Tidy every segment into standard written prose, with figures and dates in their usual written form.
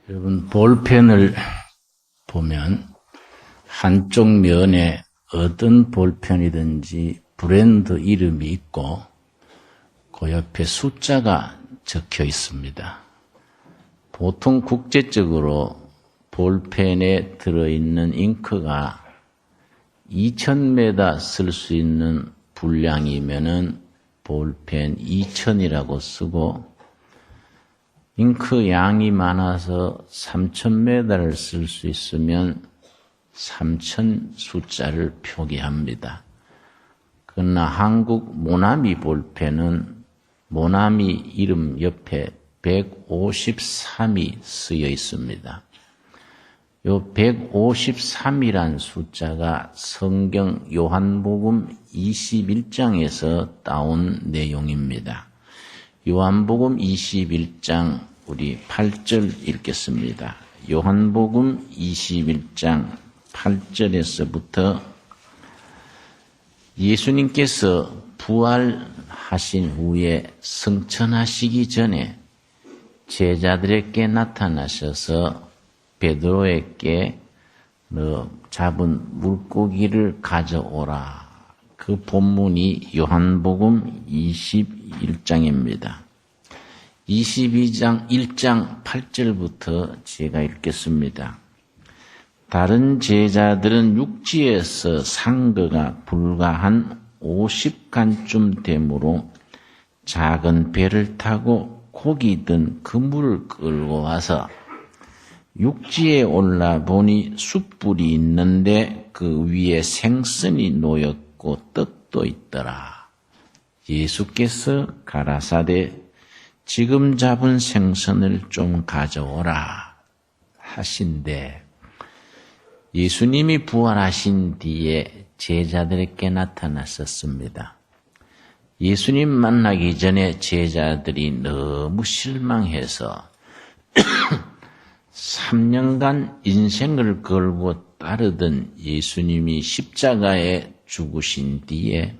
여러분, 볼펜을 보면 한쪽 면에 어떤 볼펜이든지 브랜드 이름이 있고 그 옆에 숫자가 적혀 있습니다. 보통 국제적으로 볼펜에 들어있는 잉크가 2000m 쓸 수 있는 분량이면은 볼펜 2000이라고 쓰고, 잉크 양이 많아서 3000m를 쓸 수 있으면 3000 숫자를 표기합니다. 그러나 한국 모나미 볼펜은 모나미 이름 옆에 153이 쓰여 있습니다. 요 153이란 숫자가 성경 요한복음 21장에서 따온 내용입니다. 요한복음 21장 우리 8절 읽겠습니다. 요한복음 21장 8절에서부터 예수님께서 부활하신 후에 승천하시기 전에 제자들에게 나타나셔서 베드로에게 너 잡은 물고기를 가져오라. 그 본문이 요한복음 21장입니다. 22장 1장 8절부터 제가 읽겠습니다. 다른 제자들은 육지에서 산 거가 불과 한 50간쯤 되므로 작은 배를 타고 고기 든 그물을 끌고 와서 육지에 올라보니 숯불이 있는데 그 위에 생선이 놓였고 떡도 있더라. 예수께서 가라사대 지금 잡은 생선을 좀 가져오라 하신대, 예수님이 부활하신 뒤에 제자들에게 나타났었습니다. 예수님 만나기 전에 제자들이 너무 실망해서 3년간 인생을 걸고 따르던 예수님이 십자가에 죽으신 뒤에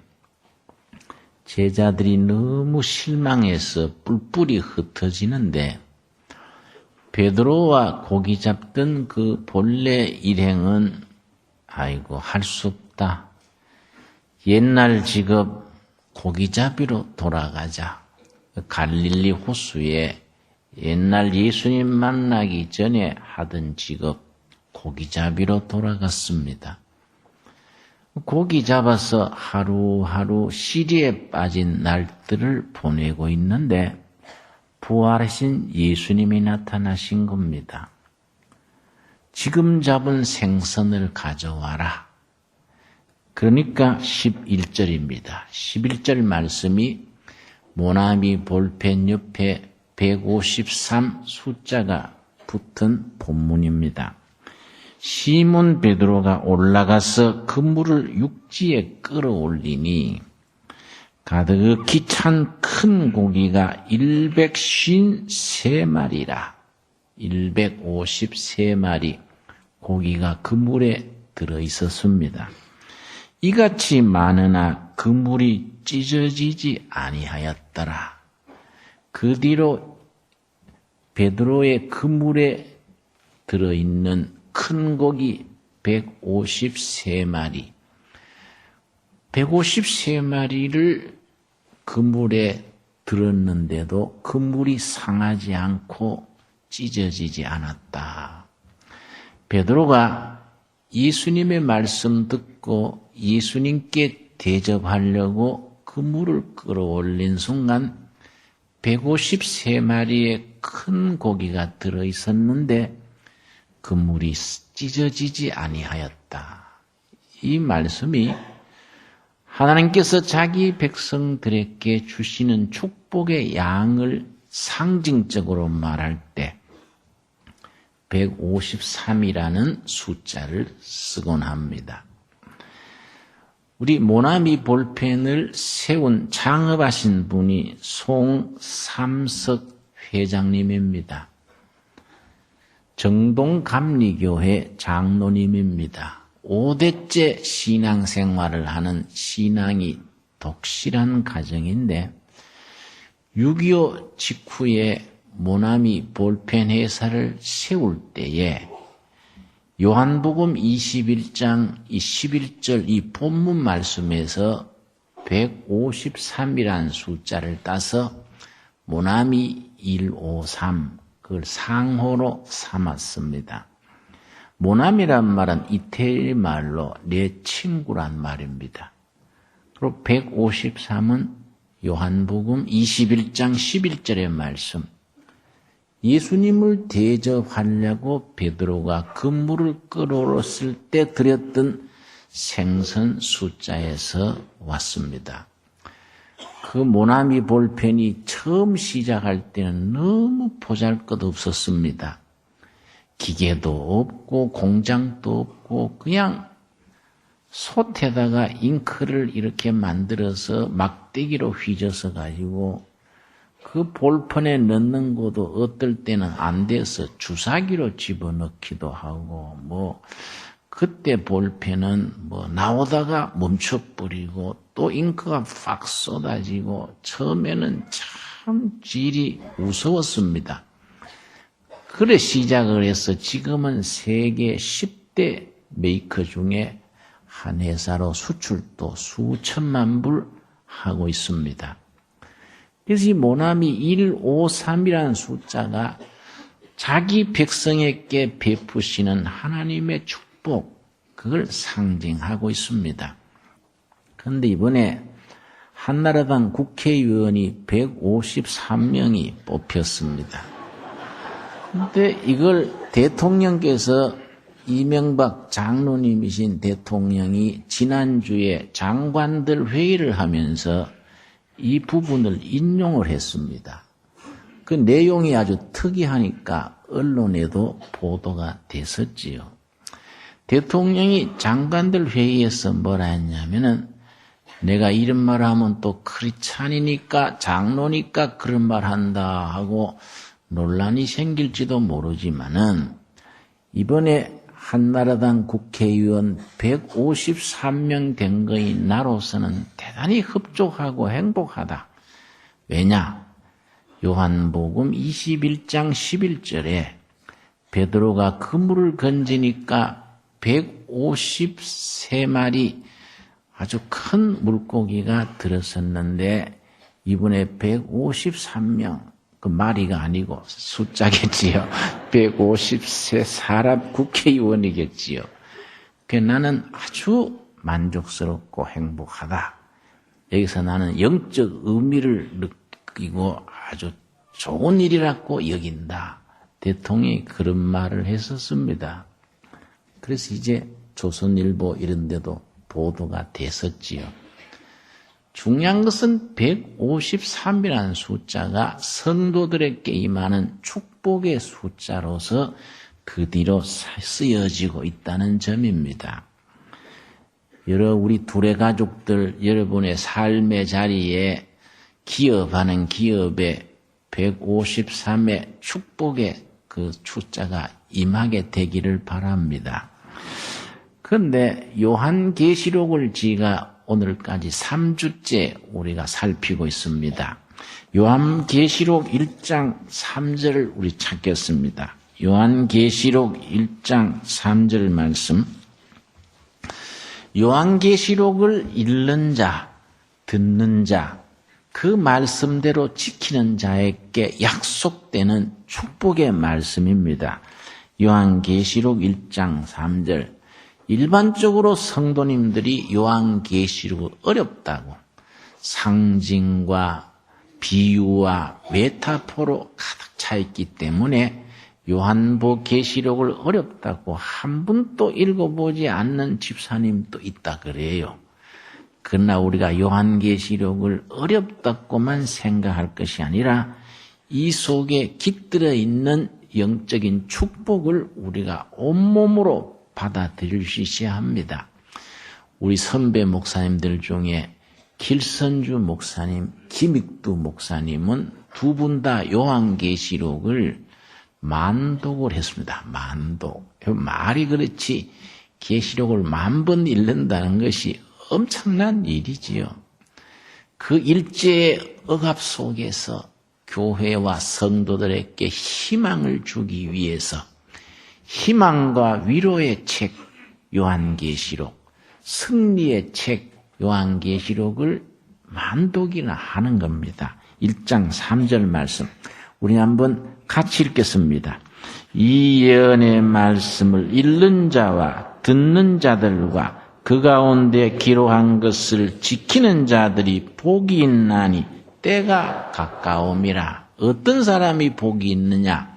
제자들이 너무 실망해서 뿔뿔이 흩어지는데, 베드로와 고기 잡던 그 본래 일행은 아이고 할 수 없다. 옛날 직업 고기잡이로 돌아가자. 갈릴리 호수에 옛날 예수님 만나기 전에 하던 직업 고기잡이로 돌아갔습니다. 고기 잡아서 하루하루 시리에 빠진 날들을 보내고 있는데 부활하신 예수님이 나타나신 겁니다. 지금 잡은 생선을 가져와라. 그러니까 11절입니다. 11절 말씀이 모나미 볼펜 옆에 153 숫자가 붙은 본문입니다. 시몬 베드로가 올라가서 그물을 육지에 끌어올리니 가득히 찬 큰 고기가 153마리라. 153마리 고기가 그물에 들어있었습니다. 이같이 많으나 그물이 찢어지지 아니하였더라. 그 뒤로 베드로의 그물에 들어있는 큰 고기 153마리, 153마리를 그물에 들었는데도 그물이 상하지 않고 찢어지지 않았다. 베드로가 예수님의 말씀 듣고 예수님께 대접하려고 그물을 끌어올린 순간 153마리의 큰 고기가 들어있었는데 그물이 찢어지지 아니하였다. 이 말씀이 하나님께서 자기 백성들에게 주시는 축복의 양을 상징적으로 말할 때 153이라는 숫자를 쓰곤 합니다. 우리 모나미 볼펜을 세운 창업하신 분이 송삼석 회장님입니다. 정동감리교회 장로님입니다. 5대째 신앙생활을 하는 신앙이 독실한 가정인데 6.25 직후에 모나미 볼펜 회사를 세울 때에 요한복음 21장 11절 이 본문 말씀에서 153이라는 숫자를 따서 모나미 153 그걸 상호로 삼았습니다. 모나미란 말은 이태리 말로 내 친구란 말입니다. 그리고 153은 요한복음 21장 11절의 말씀. 예수님을 대접하려고 베드로가 그물을 끌어올렸을 때 드렸던 생선 숫자에서 왔습니다. 그 모나미 볼펜이 처음 시작할 때는 너무 보잘것없었습니다. 기계도 없고 공장도 없고 그냥 솥에다가 잉크를 이렇게 만들어서 막대기로 휘저서 가지고 그 볼펜에 넣는 것도 어떨 때는 안 돼서 주사기로 집어넣기도 하고 그때 볼펜은 나오다가 멈춰버리고 또 잉크가 팍 쏟아지고 처음에는 참 질이 무서웠습니다. 그래 시작을 해서 지금은 세계 10대 메이커 중에 한 회사로 수출도 수천만 불 하고 있습니다. 그래서 이 모나미 153이라는 숫자가 자기 백성에게 베푸시는 하나님의 축복, 그걸 상징하고 있습니다. 그런데 이번에 한나라당 국회의원이 153명이 뽑혔습니다. 근데 이걸 대통령께서 이명박 장로님이신 대통령이 지난주에 장관들 회의를 하면서 이 부분을 인용을 했습니다. 그 내용이 아주 특이하니까 언론에도 보도가 됐었지요. 대통령이 장관들 회의에서 뭐라 했냐면은 내가 이런 말 하면 또 크리스찬이니까 장로니까 그런 말 한다 하고 논란이 생길지도 모르지만은 이번에 한나라당 국회의원 153명 된 거인 나로서는 대단히 흡족하고 행복하다. 왜냐? 요한복음 21장 11절에 베드로가 그물을 건지니까 153마리 아주 큰 물고기가 들었었는데 이번에 153명 그 마리가 아니고 숫자겠지요. 153 사람 국회의원이겠지요. 그래서 나는 아주 만족스럽고 행복하다. 여기서 나는 영적 의미를 느끼고 아주 좋은 일이라고 여긴다. 대통령이 그런 말을 했었습니다. 그래서 이제 조선일보 이런 데도 보도가 됐었지요. 중요한 것은 153이라는 숫자가 성도들에게 임하는 축복의 숫자로서 그 뒤로 쓰여지고 있다는 점입니다. 우리 둘의 가족들 여러분의 삶의 자리에 기업하는 기업에 153의 축복의 그 숫자가 임하게 되기를 바랍니다. 그런데 요한계시록을 제가 오늘까지 3주째 우리가 살피고 있습니다. 요한계시록 1장 3절을 우리 찾겠습니다. 요한계시록 1장 3절 말씀. 요한계시록을 읽는 자, 듣는 자, 그 말씀대로 지키는 자에게 약속되는 축복의 말씀입니다. 요한계시록 1장 3절. 일반적으로 성도님들이 요한계시록을 어렵다고 상징과 비유와 메타포로 가득 차 있기 때문에 요한계시록을 어렵다고 한 번도 읽어보지 않는 집사님도 있다 그래요. 그러나 우리가 요한계시록을 어렵다고만 생각할 것이 아니라 이 속에 깃들어 있는 영적인 축복을 우리가 온몸으로 받아들일 수 있어야 합니다. 우리 선배 목사님들 중에 길선주 목사님, 김익두 목사님은 두 분 다 요한계시록을 만독을 했습니다. 만독. 말이 그렇지 계시록을 10,000번 읽는다는 것이 엄청난 일이지요. 그 일제의 억압 속에서 교회와 성도들에게 희망을 주기 위해서 희망과 위로의 책 요한계시록, 승리의 책 요한계시록을 만독이나 하는 겁니다. 1장 3절 말씀 우리 한번 같이 읽겠습니다. 이 예언의 말씀을 읽는 자와 듣는 자들과 그 가운데 기록한 것을 지키는 자들이 복이 있나니 때가 가까움이라. 어떤 사람이 복이 있느냐?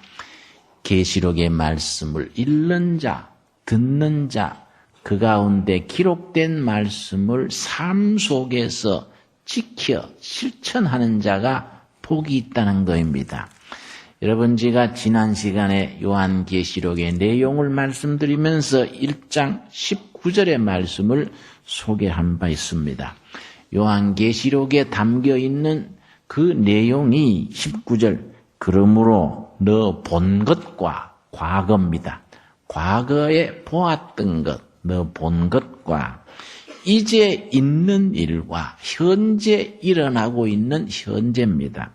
계시록의 말씀을 읽는 자, 듣는 자, 그 가운데 기록된 말씀을 삶 속에서 지켜 실천하는 자가 복이 있다는 것입니다. 여러분, 제가 지난 시간에 요한계시록의 내용을 말씀드리면서 1장 19절의 말씀을 소개한 바 있습니다. 요한계시록에 담겨있는 그 내용이 19절, 그러므로 너 본 것과 과거입니다. 과거에 보았던 것, 너 본 것과 이제 있는 일과 현재 일어나고 있는 현재입니다.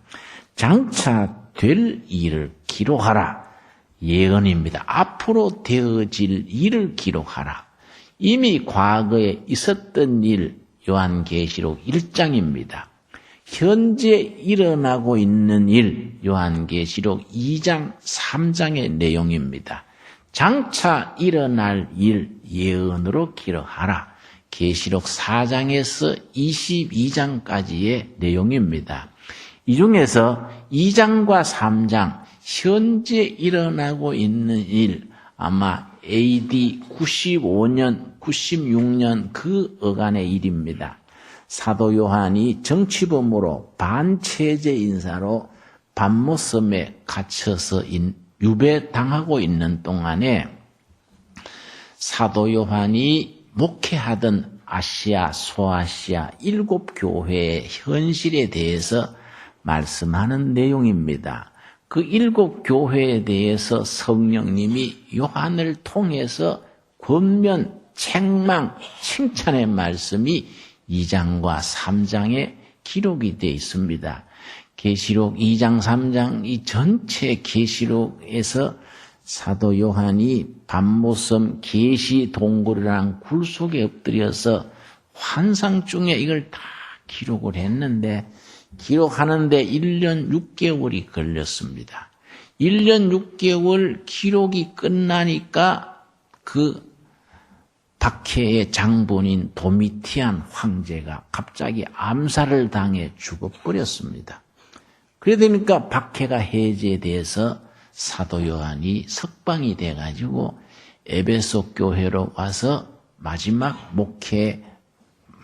장차 될 일을 기록하라. 예언입니다. 앞으로 되어질 일을 기록하라. 이미 과거에 있었던 일, 요한계시록 1장입니다. 현재 일어나고 있는 일, 요한계시록 2장, 3장의 내용입니다. 장차 일어날 일 예언으로 기록하라. 계시록 4장에서 22장까지의 내용입니다. 이 중에서 2장과 3장, 현재 일어나고 있는 일, 아마 AD 95년, 96년 그 어간의 일입니다. 사도 요한이 정치범으로 반체제 인사로 반모섬에 갇혀서 유배당하고 있는 동안에 사도 요한이 목회하던 아시아, 소아시아 7교회의 현실에 대해서 말씀하는 내용입니다. 그 7교회에 대해서 성령님이 요한을 통해서 권면, 책망, 칭찬의 말씀이 2장과 3장에 기록이 되어 있습니다. 계시록 2장, 3장 이 전체 계시록에서 사도 요한이 반모섬 계시 동굴이라는 굴 속에 엎드려서 환상 중에 이걸 다 기록을 했는데 기록하는데 1년 6개월이 걸렸습니다. 1년 6개월 기록이 끝나니까 그 박해의 장본인 도미티안 황제가 갑자기 암살을 당해 죽어버렸습니다. 그러니까 박해가 해제돼서 사도 요한이 석방이 돼가지고 에베소 교회로 와서 마지막 목회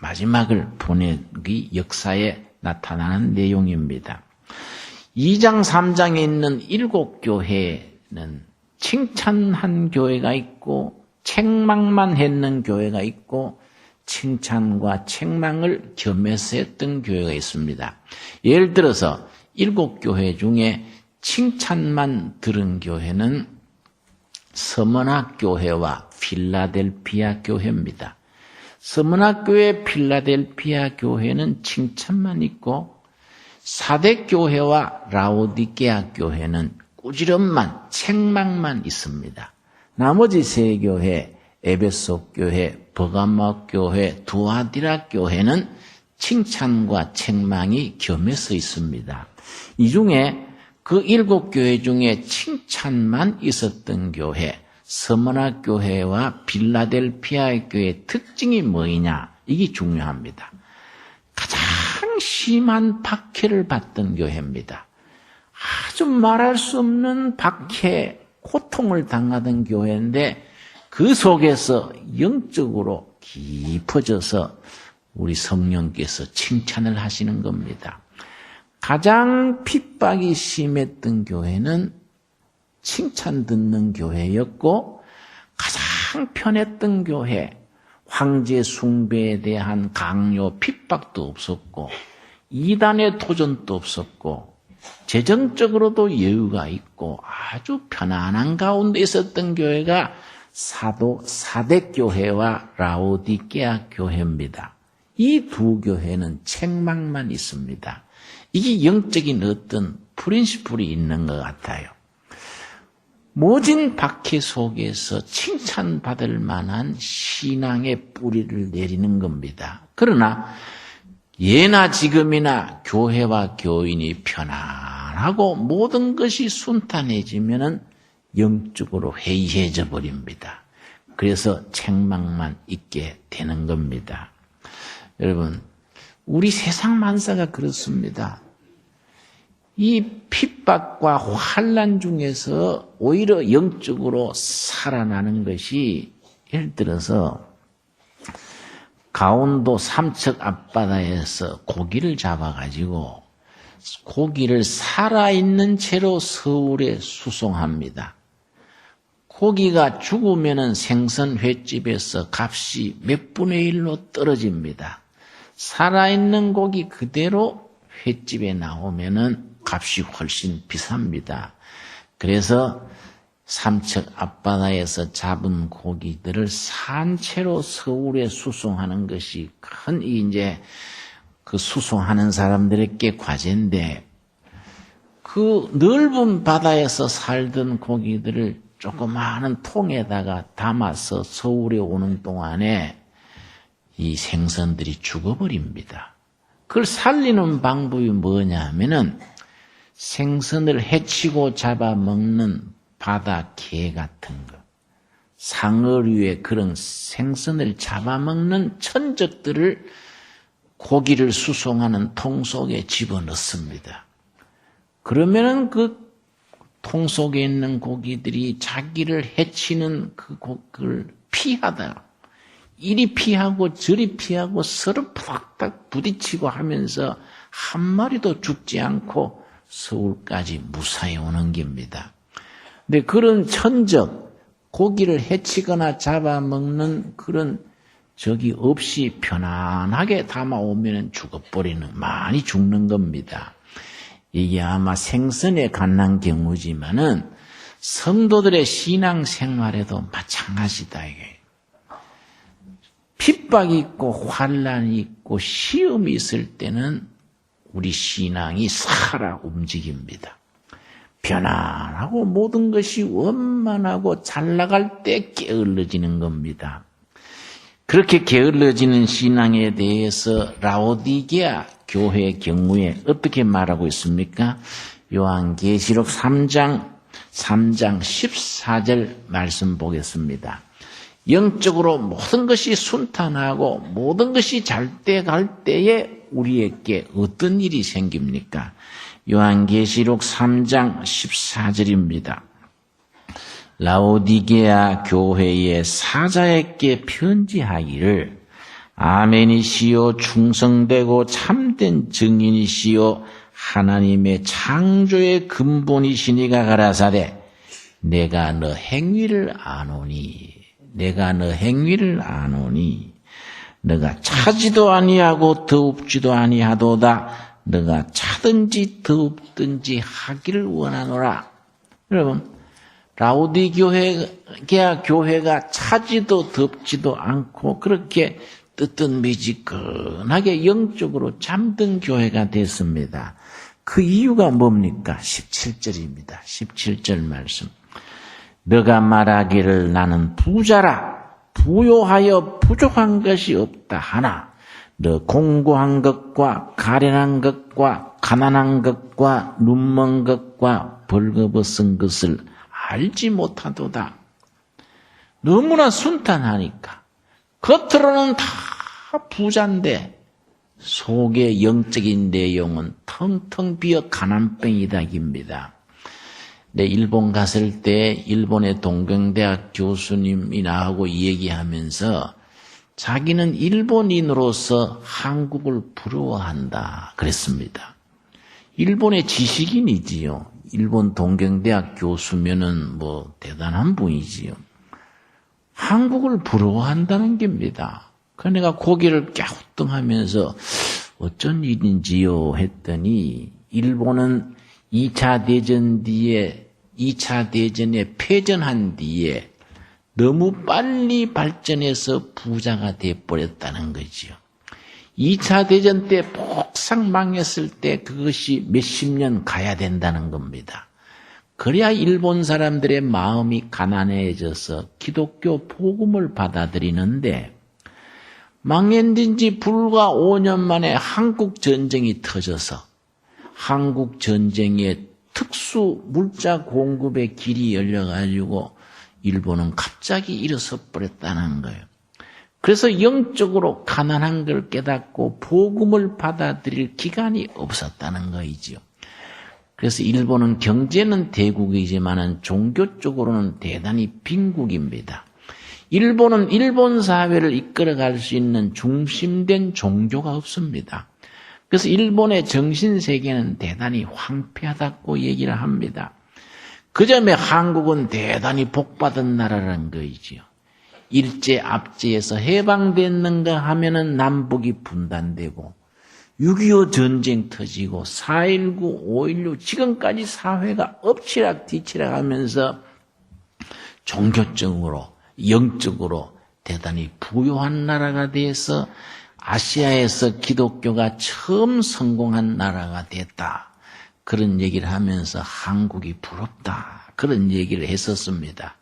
마지막을 보내기 역사에 나타나는 내용입니다. 2장 3장에 있는 7교회는 칭찬한 교회가 있고 책망만 했는 교회가 있고 칭찬과 책망을 겸해서 했던 교회가 있습니다. 예를 들어서 7교회 중에 칭찬만 들은 교회는 서머나 교회와 필라델피아 교회입니다. 서머나 교회, 필라델피아 교회는 칭찬만 있고 사대 교회와 라오디게아 교회는 꾸지람만, 책망만 있습니다. 나머지 세 교회, 에베소 교회, 버가모 교회, 두아디라 교회는 칭찬과 책망이 겸해서 있습니다. 이 중에 그 7교회 중에 칭찬만 있었던 교회, 서머나 교회와 빌라델피아 교회의 특징이 뭐냐? 이게 중요합니다. 가장 심한 박해를 받던 교회입니다. 아주 말할 수 없는 박해, 고통을 당하던 교회인데 그 속에서 영적으로 깊어져서 우리 성령께서 칭찬을 하시는 겁니다. 가장 핍박이 심했던 교회는 칭찬 듣는 교회였고 가장 편했던 교회, 황제 숭배에 대한 강요, 핍박도 없었고 이단의 도전도 없었고 재정적으로도 여유가 있고 아주 편안한 가운데 있었던 교회가 사대 교회와 라오디게아 교회입니다. 이 두 교회는 책망만 있습니다. 이게 영적인 어떤 프린시플이 있는 것 같아요. 모진 박해 속에서 칭찬받을 만한 신앙의 뿌리를 내리는 겁니다. 그러나 예나 지금이나 교회와 교인이 편안하고 모든 것이 순탄해지면은 영적으로 해이해져 버립니다. 그래서 책망만 있게 되는 겁니다. 여러분, 우리 세상 만사가 그렇습니다. 이 핍박과 환난 중에서 오히려 영적으로 살아나는 것이, 예를 들어서 강원도 삼척 앞바다에서 고기를 잡아가지고 고기를 살아있는 채로 서울에 수송합니다. 고기가 죽으면 생선 횟집에서 값이 몇 분의 1로 떨어집니다. 살아있는 고기 그대로 횟집에 나오면은 값이 훨씬 비쌉니다. 그래서 삼척 앞바다에서 잡은 고기들을 산채로 서울에 수송하는 것이 큰 이제 그 수송하는 사람들에게 과제인데, 그 넓은 바다에서 살던 고기들을 조그마한 통에다가 담아서 서울에 오는 동안에 이 생선들이 죽어버립니다. 그걸 살리는 방법이 뭐냐면은 생선을 해치고 잡아먹는 바다 개 같은 거, 상어류의 그런 생선을 잡아먹는 천적들을 고기를 수송하는 통 속에 집어넣습니다. 그러면은 그 통 속에 있는 고기들이 자기를 해치는 그걸 피하다, 이리 피하고 저리 피하고 서로 팍팍 부딪히고 하면서 한 마리도 죽지 않고 서울까지 무사히 오는 겁니다. 근데 그런 천적, 고기를 해치거나 잡아먹는 그런 적이 없이 편안하게 담아오면 죽어버리는, 많이 죽는 겁니다. 이게 아마 생선에 관한 경우지만은 성도들의 신앙생활에도 마찬가지다, 이게. 핍박이 있고 환난이 있고 시험이 있을 때는 우리 신앙이 살아 움직입니다. 편안하고 모든 것이 원만하고 잘 나갈 때 게을러지는 겁니다. 그렇게 게을러지는 신앙에 대해서 라오디게아 교회의 경우에 어떻게 말하고 있습니까? 요한계시록 3장 14절 말씀 보겠습니다. 영적으로 모든 것이 순탄하고 모든 것이 잘 돼 갈 때에 우리에게 어떤 일이 생깁니까? 요한계시록 3장 14절입니다. 라오디게아 교회의 사자에게 편지하기를, 아멘이시요 충성되고 참된 증인이시요 하나님의 창조의 근본이시니가 가라사대, 내가 너 행위를 아노니, 내가 너 행위를 아노니, 너가 차지도 아니하고 더웁지도 아니하도다. 너가 차든지 더웁든지 하기를 원하노라. 여러분, 라오디게아 교회가 차지도 덥지도 않고 그렇게 뜨뜻미지근하게 영적으로 잠든 교회가 됐습니다. 그 이유가 뭡니까? 17절입니다. 17절 말씀. 너가 말하기를 나는 부자라, 부요하여 부족한 것이 없다 하나, 너 공고한 것과 가련한 것과 가난한 것과 눈먼 것과 벌거벗은 것을 알지 못하도다. 너무나 순탄하니까 겉으로는 다 부자인데 속의 영적인 내용은 텅텅 비어 가난뱅이다 입니다. 내 일본 갔을 때 일본의 동경대학 교수님이 나하고 얘기하면서 자기는 일본인으로서 한국을 부러워한다 그랬습니다. 일본의 지식인이지요. 일본 동경대학 교수면은 뭐 대단한 분이지요. 한국을 부러워한다는 겁니다. 그래서 내가 고개를 갸우뚱하면서 어쩐 일인지요 했더니, 일본은 2차 대전 뒤에, 2차 대전에 패전한 뒤에 너무 빨리 발전해서 부자가 돼버렸다는 거지요. 2차 대전 때 폭삭 망했을 때 그것이 몇십 년 가야 된다는 겁니다. 그래야 일본 사람들의 마음이 가난해져서 기독교 복음을 받아들이는데 망한 지 불과 5년 만에 한국 전쟁이 터져서 한국 전쟁의 특수 물자 공급의 길이 열려가지고 일본은 갑자기 일어서 버렸다는 거예요. 그래서 영적으로 가난한 걸 깨닫고 복음을 받아들일 기간이 없었다는 거이지요. 그래서 일본은 경제는 대국이지만 종교적으로는 대단히 빈국입니다. 일본은 일본 사회를 이끌어갈 수 있는 중심된 종교가 없습니다. 그래서 일본의 정신세계는 대단히 황폐하다고 얘기를 합니다. 그 점에 한국은 대단히 복받은 나라라는 거이지요. 일제 압제에서 해방됐는가 하면은 남북이 분단되고 6.25 전쟁 터지고 4.19, 5.16 지금까지 사회가 엎치락 뒤치락 하면서 종교적으로 영적으로 대단히 부유한 나라가 돼서 아시아에서 기독교가 처음 성공한 나라가 됐다. 그런 얘기를 하면서 한국이 부럽다. 그런 얘기를 했었습니다.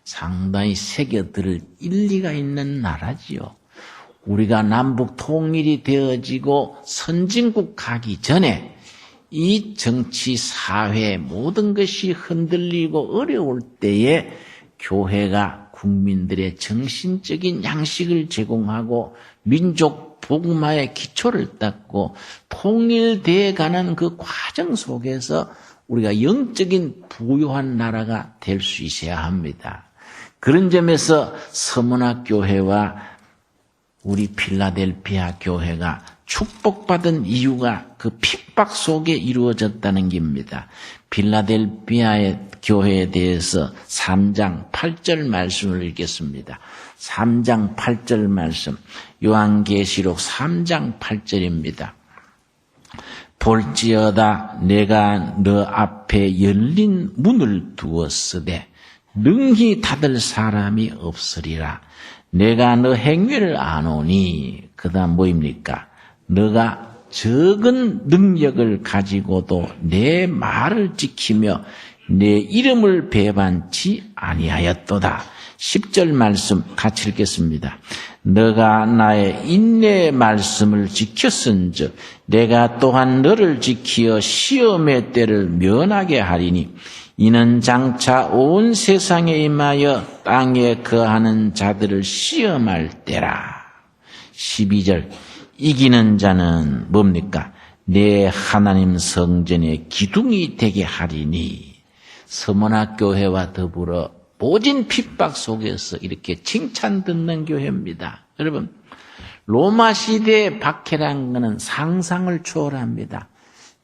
상당히 새겨들을 일리가 있는 나라지요. 우리가 남북 통일이 되어지고 선진국 가기 전에 이 정치, 사회 모든 것이 흔들리고 어려울 때에 교회가 국민들의 정신적인 양식을 제공하고 민족 복음화의 기초를 닦고 통일되어 가는 그 과정 속에서 우리가 영적인 부유한 나라가 될 수 있어야 합니다. 그런 점에서 서문학 교회와 우리 필라델피아 교회가 축복받은 이유가 그 핍박 속에 이루어졌다는 겁니다. 필라델피아의 교회에 대해서 3장 8절 말씀을 읽겠습니다. 3장 8절 말씀, 요한계시록 3장 8절입니다. 볼지어다 내가 너 앞에 열린 문을 두었으되 능히 닫을 사람이 없으리라. 내가 너 행위를 아노니. 그 다음 뭐입니까? 너가 적은 능력을 가지고도 내 말을 지키며 내 이름을 배반치 아니하였도다. 10절 말씀 같이 읽겠습니다. 너가 나의 인내의 말씀을 지켰은즉 내가 또한 너를 지키어 시험의 때를 면하게 하리니 이는 장차 온 세상에 임하여 땅에 거하는 자들을 시험할 때라. 12절 이기는 자는 뭡니까? 내 하나님 성전의 기둥이 되게 하리니. 서문학 교회와 더불어 모진 핍박 속에서 이렇게 칭찬 듣는 교회입니다. 여러분, 로마 시대의 박해라는 것은 상상을 초월합니다.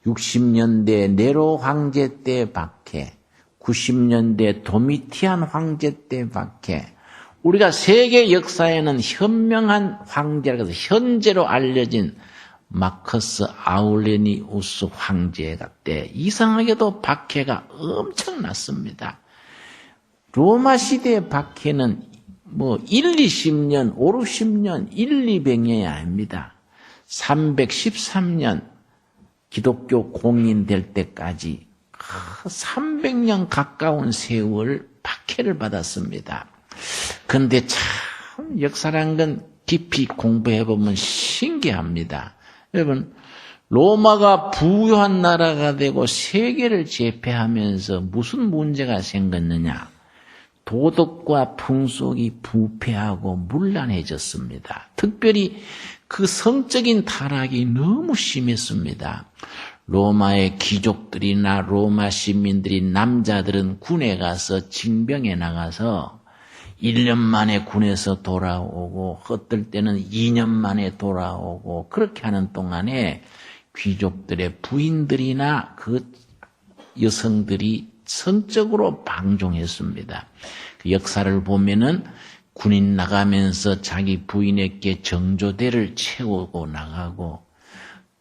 60년대 네로 황제 때 박해, 90년대 도미티안 황제 때 박해, 우리가 세계 역사에는 현명한 황제라고 해서 현재로 알려진 마커스 아울레니우스 황제가 때 이상하게도 박해가 엄청났습니다. 로마 시대의 박해는 1, 20년, 5, 60년, 1, 200년이 아닙니다. 313년 기독교 공인될 때까지 300년 가까운 세월 박해를 받았습니다. 그런데 참 역사란 건 깊이 공부해보면 신기합니다. 여러분, 로마가 부유한 나라가 되고 세계를 제패하면서 무슨 문제가 생겼느냐? 도덕과 풍속이 부패하고 문란해졌습니다. 특별히 그 성적인 타락이 너무 심했습니다. 로마의 귀족들이나 로마 시민들이 남자들은 군에 가서 징병에 나가서 1년 만에 군에서 돌아오고 어떨 때는 2년 만에 돌아오고 그렇게 하는 동안에 귀족들의 부인들이나 그 여성들이 성적으로 방종했습니다. 그 역사를 보면은 군인 나가면서 자기 부인에게 정조대를 채우고 나가고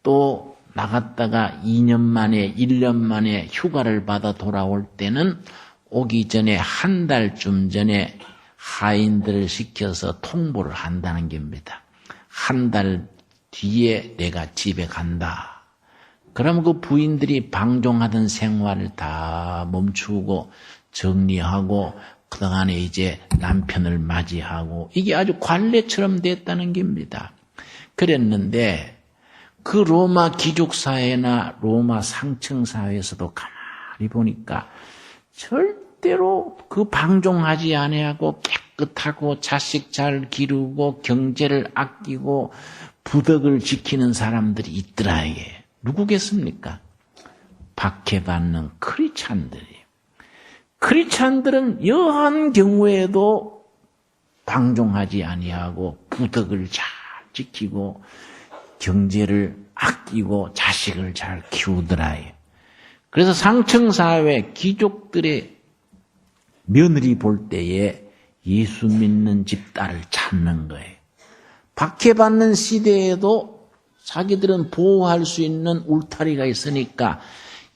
또 나갔다가 2년 만에 1년 만에 휴가를 받아 돌아올 때는 오기 전에 한 달쯤 전에 하인들을 시켜서 통보를 한다는 겁니다. 한 달 뒤에 내가 집에 간다. 그러면 그 부인들이 방종하던 생활을 다 멈추고 정리하고 그동안에 이제 남편을 맞이하고 이게 아주 관례처럼 됐다는 겁니다. 그랬는데 그 로마 귀족사회나 로마 상층사회에서도 가만히 보니까 절대로 그 방종하지 아니하고 깨끗하고 자식 잘 기르고 경제를 아끼고 부덕을 지키는 사람들이 있더라. 이게 누구겠습니까? 박해받는 크리스찬들이. 크리스찬들은 여한 경우에도 방종하지 아니하고 부덕을 잘 지키고 경제를 아끼고 자식을 잘 키우더라. 그래서 상층사회 귀족들의 며느리 볼 때에 예수 믿는 집 딸을 찾는 거예요. 박해받는 시대에도 자기들은 보호할 수 있는 울타리가 있으니까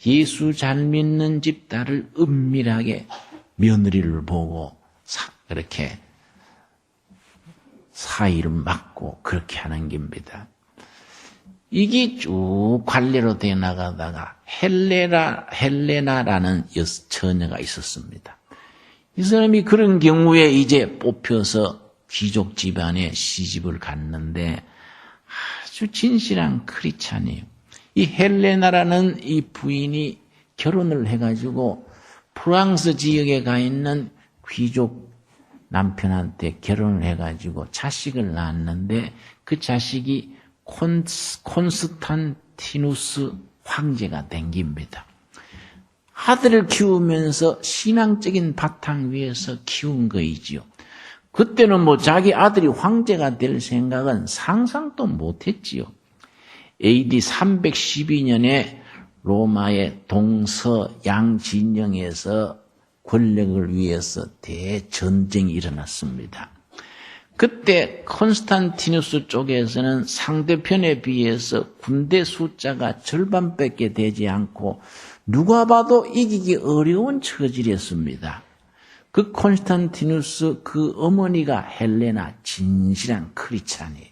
예수 잘 믿는 집 딸을 은밀하게 며느리를 보고 그렇게 사이를 막고 그렇게 하는 겁니다. 이게 쭉 관례로 돼 나가다가 헬레나라는 처녀가 있었습니다. 이 사람이 그런 경우에 이제 뽑혀서 귀족 집안에 시집을 갔는데 아주 진실한 크리스찬이에요. 이 헬레나라는 이 부인이 결혼을 해가지고 프랑스 지역에 가 있는 귀족 남편한테 결혼을 해가지고 자식을 낳았는데 그 자식이 콘스탄티누스 황제가 된 겁니다. 아들을 키우면서 신앙적인 바탕 위에서 키운 거이지요. 그때는 뭐 자기 아들이 황제가 될 생각은 상상도 못했지요. AD 312년에 로마의 동서양 진영에서 권력을 위해서 대전쟁이 일어났습니다. 그때 콘스탄티누스 쪽에서는 상대편에 비해서 군대 숫자가 절반밖에 되지 않고 누가 봐도 이기기 어려운 처지였습니다. 그 콘스탄티누스 그 어머니가 헬레나 진실한 크리스찬이에요.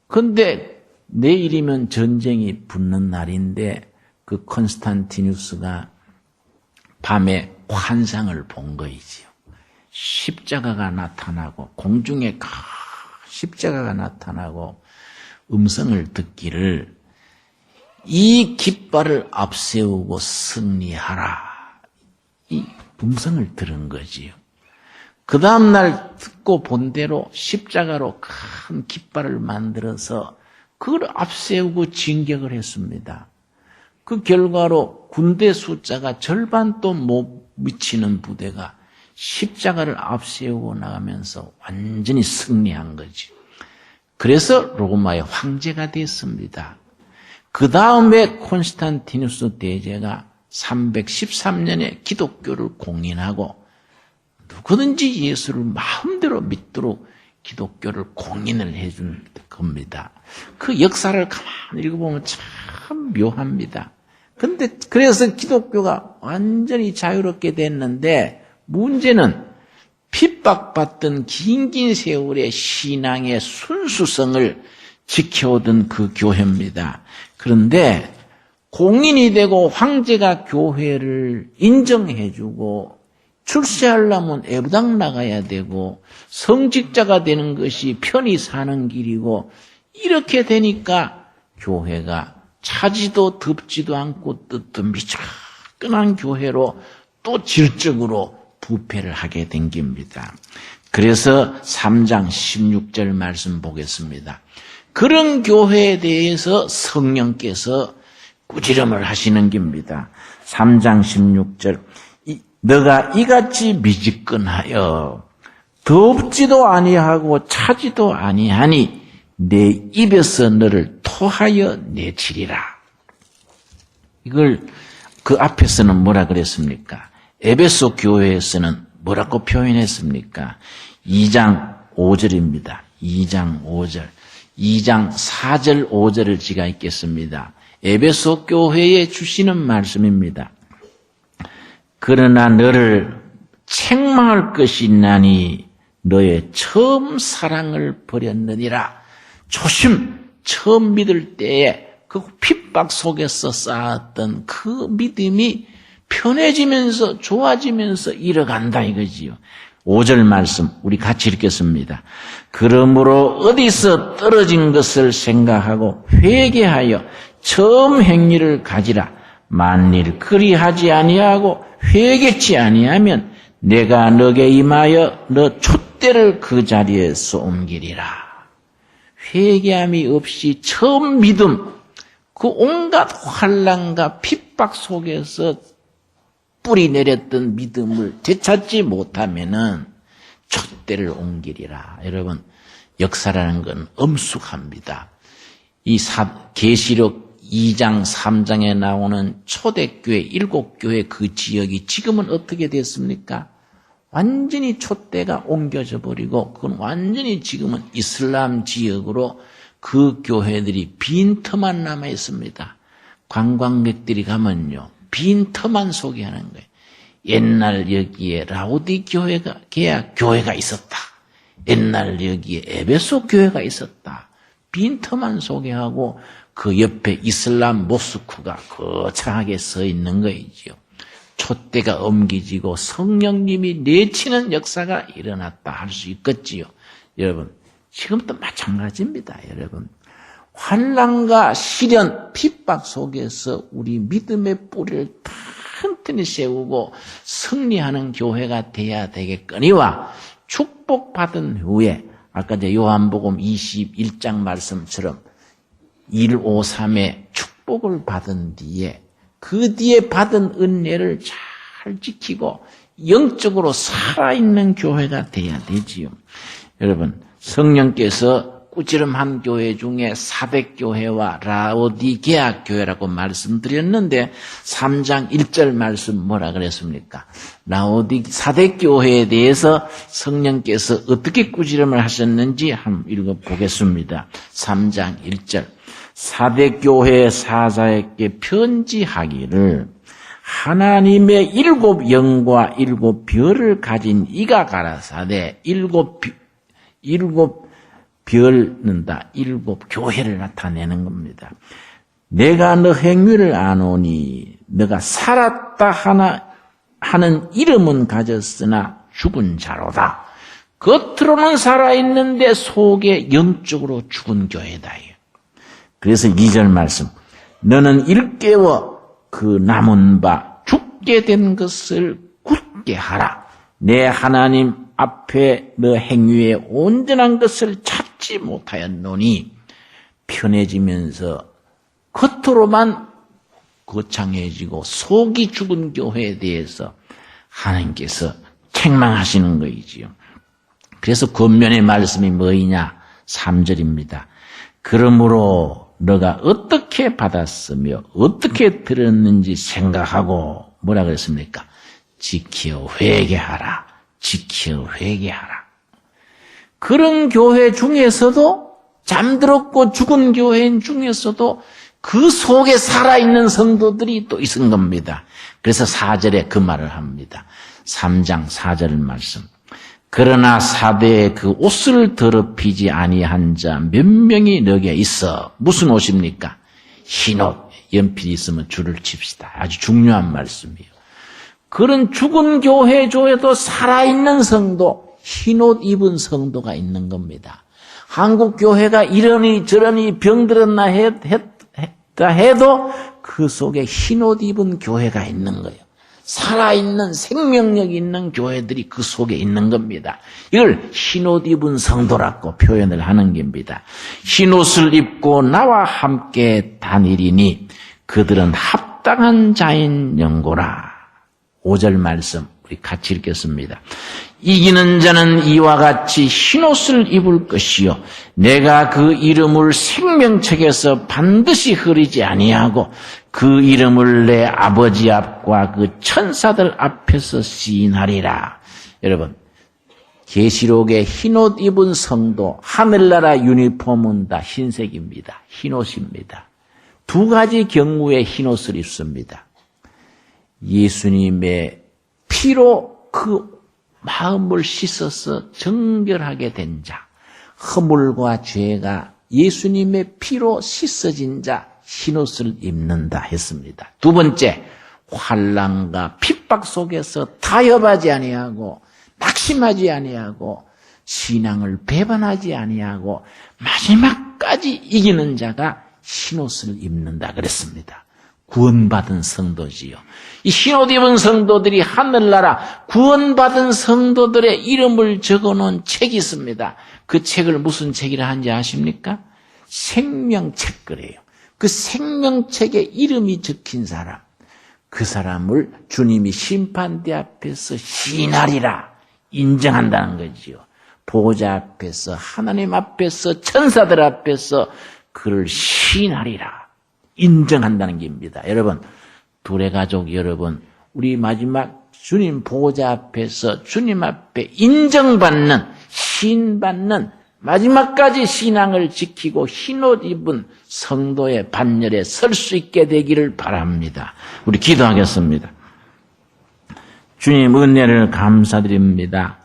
그런데 내일이면 전쟁이 붙는 날인데 그 콘스탄티누스가 밤에 환상을 본 거이지요. 십자가가 나타나고 공중에 십자가가 나타나고 음성을 듣기를 이 깃발을 앞세우고 승리하라. 이 음성을 들은 거지요. 그 다음날 듣고 본 대로 십자가로 큰 깃발을 만들어서 그걸 앞세우고 진격을 했습니다. 그 결과로 군대 숫자가 절반도 못 미치는 부대가 십자가를 앞세우고 나가면서 완전히 승리한 거지. 그래서 로마의 황제가 됐습니다. 그 다음에 콘스탄티누스 대제가 313년에 기독교를 공인하고 누구든지 예수를 마음대로 믿도록 기독교를 공인을 해준 겁니다. 그 역사를 가만히 읽어보면 참 묘합니다. 근데 그래서 기독교가 완전히 자유롭게 됐는데 문제는 핍박받던 긴 세월의 신앙의 순수성을 지켜오던 그 교회입니다. 그런데 공인이 되고 황제가 교회를 인정해주고 출세하려면 애부당 나가야 되고 성직자가 되는 것이 편히 사는 길이고 이렇게 되니까 교회가 차지도 덥지도 않고 뜨뜻미적한 교회로 또 질적으로 부패를 하게 된 겁니다. 그래서 3장 16절 말씀 보겠습니다. 그런 교회에 대해서 성령께서 꾸지람을 하시는 겁니다. 3장 16절 너가 이같이 미지근하여 덥지도 아니하고 차지도 아니하니 내 입에서 너를 토하여 내치리라. 이걸 그 앞에서는 뭐라 그랬습니까? 에베소 교회에서는 뭐라고 표현했습니까? 2장 5절입니다. 2장 5절. 2장 4절 5절을 제가 읽겠습니다. 에베소 교회에 주시는 말씀입니다. 그러나 너를 책망할 것이 있나니 너의 처음 사랑을 버렸느니라. 처음 믿을 때에 그 핍박 속에서 쌓았던 그 믿음이 편해지면서 좋아지면서 잃어간다 이거지요. 5절 말씀 우리 같이 읽겠습니다. 그러므로 어디서 떨어진 것을 생각하고 회개하여 처음 행위를 가지라. 만일 그리하지 아니하고 회개치 아니하면 내가 너게 임하여 너 촛대를 그 자리에서 옮기리라. 회개함이 없이 처음 믿음, 그 온갖 환난과 핍박 속에서 뿌리 내렸던 믿음을 되찾지 못하면은 촛대를 옮기리라. 여러분, 역사라는 건 엄숙합니다. 이 계시록 2장, 3장에 나오는 초대교회, 7교회 그 지역이 지금은 어떻게 됐습니까? 완전히 촛대가 옮겨져 버리고 그건 완전히 지금은 이슬람 지역으로 그 교회들이 빈터만 남아 있습니다. 관광객들이 가면요, 빈터만 소개하는 거예요. 옛날 여기에 라오디게아 교회가 있었다. 옛날 여기에 에베소 교회가 있었다. 빈터만 소개하고 그 옆에 이슬람 모스크가 거창하게 서 있는 거이지요. 촛대가 옮기지고 성령님이 내치는 역사가 일어났다 할 수 있겠지요. 여러분, 지금도 마찬가지입니다. 여러분, 환난과 시련, 핍박 속에서 우리 믿음의 뿌리를 튼튼히 세우고 승리하는 교회가 돼야 되겠거니와 축복받은 후에 아까 이제 요한복음 21장 말씀처럼 153의 축복을 받은 뒤에 그 뒤에 받은 은혜를 잘 지키고 영적으로 살아있는 교회가 돼야 되지요. 여러분, 성령께서 꾸지람한 교회 중에 사대교회와 라오디게아 교회라고 말씀드렸는데 3장 1절 말씀 뭐라 그랬습니까? 사대교회에 대해서 성령께서 어떻게 꾸지람을 하셨는지 한번 읽어보겠습니다. 3장 1절 사대교회 사자에게 편지하기를 하나님의 7 영과 7 별을 가진 이가 가라사대 7 별은 다 7 교회를 나타내는 겁니다. 내가 너 행위를 아노니 너가 살았다 하는 이름은 가졌으나 죽은 자로다. 겉으로는 살아있는데 속에 영적으로 죽은 교회다. 그래서 2절 말씀 너는 일깨워 그 남은 바 죽게 된 것을 굳게 하라. 내 하나님 앞에 너 행위에 온전한 것을 찾지 못하였노니 편해지면서 겉으로만 거창해지고 속이 죽은 교회에 대해서 하나님께서 책망하시는 거이지요. 그래서 권면의 말씀이 뭐이냐? 3절입니다. 그러므로 너가 어떻게 받았으며 어떻게 들었는지 생각하고 뭐라 그랬습니까? 지켜 회개하라. 지켜 회개하라. 그런 교회 중에서도 잠들었고 죽은 교회인 중에서도 그 속에 살아있는 성도들이 또 있은 겁니다. 그래서 4절에 그 말을 합니다. 3장 4절 말씀. 그러나 사대에 그 옷을 더럽히지 아니한 자 몇 명이 너게 있어. 무슨 옷입니까? 흰옷. 연필이 있으면 줄을 칩시다. 아주 중요한 말씀이에요. 그런 죽은 교회 중에도 살아있는 성도, 흰옷 입은 성도가 있는 겁니다. 한국 교회가 이러니 저러니 병들었나 해도 그 속에 흰옷 입은 교회가 있는 거예요. 살아있는 생명력 있는 교회들이 그 속에 있는 겁니다. 이걸 흰옷 입은 성도라고 표현을 하는 겁니다. 흰옷을 입고 나와 함께 다니리니 그들은 합당한 자인 연고라. 5절 말씀 우리 같이 읽겠습니다. 이기는 자는 이와 같이 흰옷을 입을 것이요 내가 그 이름을 생명책에서 반드시 흐리지 아니하고 그 이름을 내 아버지 앞과 그 천사들 앞에서 시인하리라. 여러분, 계시록의 흰옷 입은 성도, 하늘나라 유니폼은 다 흰색입니다. 흰옷입니다. 2가지 경우에 흰옷을 입습니다. 예수님의 피로 그 마음을 씻어서 정결하게 된 자, 허물과 죄가 예수님의 피로 씻어진 자 흰옷을 입는다 했습니다. 두 번째, 환난과 핍박 속에서 타협하지 아니하고 낙심하지 아니하고 신앙을 배반하지 아니하고 마지막까지 이기는 자가 흰옷을 입는다 그랬습니다. 구원받은 성도지요. 이 흰옷 입은 성도들이 하늘나라 구원받은 성도들의 이름을 적어놓은 책이 있습니다. 그 책을 무슨 책이라 하는지 아십니까? 생명책 그래요. 그 생명책에 이름이 적힌 사람, 그 사람을 주님이 심판대 앞에서 시인하리라 인정한다는 거지요. 보호자 앞에서, 하나님 앞에서, 천사들 앞에서 그를 시인하리라 인정한다는 겁니다. 여러분, 둘의 가족 여러분, 우리 마지막 주님 보호자 앞에서 주님 앞에 인정받는, 시인받는 마지막까지 신앙을 지키고 흰옷 입은 성도의 반열에 설 수 있게 되기를 바랍니다. 우리 기도하겠습니다. 주님 은혜를 감사드립니다.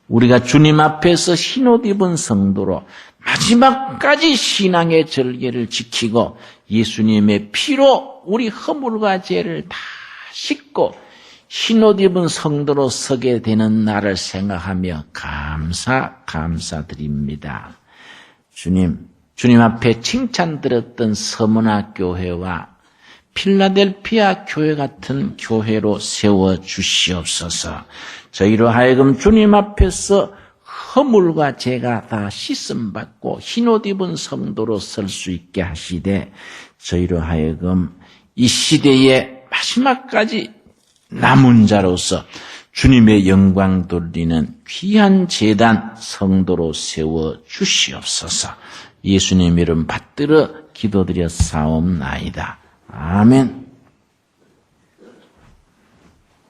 우리가 주님 앞에서 흰옷 입은 성도로 마지막까지 신앙의 절개를 지키고 예수님의 피로 우리 허물과 죄를 다 씻고 흰옷 입은 성도로 서게 되는 날을 생각하며 감사드립니다. 주님 앞에 칭찬 들었던 서문화 교회와 필라델피아 교회 같은 교회로 세워 주시옵소서. 저희로 하여금 주님 앞에서 허물과 죄가 다 씻음받고 흰옷 입은 성도로 설 수 있게 하시되 저희로 하여금 이 시대의 마지막까지 남은 자로서 주님의 영광 돌리는 귀한 제단 성도로 세워 주시옵소서. 예수님 이름 받들어 기도드려 사옵나이다. 아멘.